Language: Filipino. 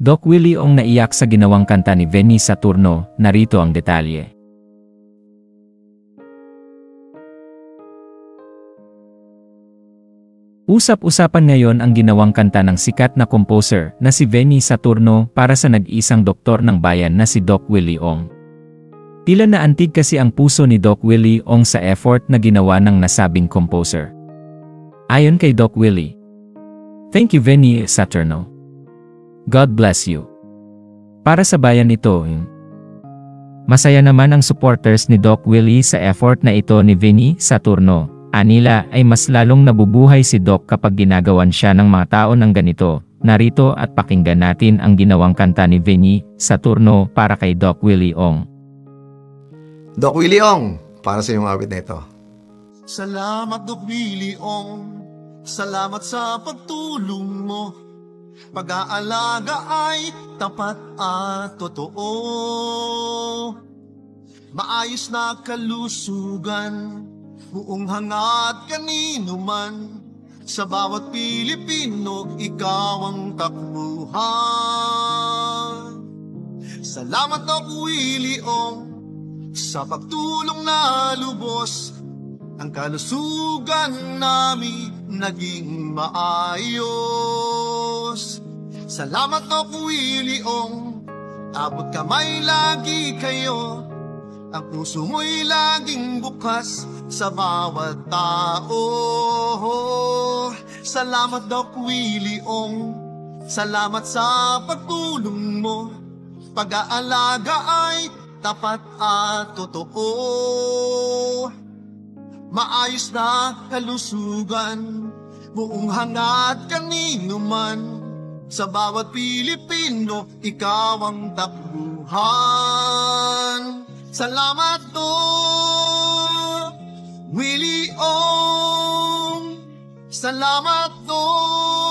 Doc Willie Ong naiyak sa ginawang kanta ni Venny Saturno, narito ang detalye. Usap-usapan ngayon ang ginawang kanta ng sikat na composer na si Venny Saturno para sa nag-isang doktor ng bayan na si Doc Willie Ong. Tila naantig kasi ang puso ni Doc Willie Ong sa effort na ginawa ng nasabing composer. Ayon kay Doc Willie, "Thank you Venny Saturno. God bless you." Para sa bayan ito, masaya naman ang supporters ni Doc Willie sa effort na ito ni Venny Saturno. Anila ay mas lalong nabubuhay si Doc kapag ginagawan siya ng mga tao ng ganito. Narito at pakinggan natin ang ginawang kanta ni Venny Saturno para kay Doc Willie Ong. Doc Willie Ong, para sa iyong awit na ito. Salamat Doc Willie Ong, salamat sa pagtulong mo. Pag-aalaga ay tapat at totoo. Maayos na kalusugan, buong hangat kanino man. Sa bawat Pilipino, ikaw ang takbuhan. Salamat Doc Willie Ong, sa pagtulong na lubos. Ang kalusugan namin naging maayos. Salamat Doc Willie Ong, abot kamay lagi kayo. Ang puso mo'y laging bukas sa bawat tao. Salamat Doc Willie Ong, salamat sa pagtulong mo. Pag-aalaga ay tapat at totoo. Maayos na kalusugan, buong hangat kanino man. Sa bawat Pilipino, ikaw ang takbuhan. Salamat Doc Willie Ong, salamat Doc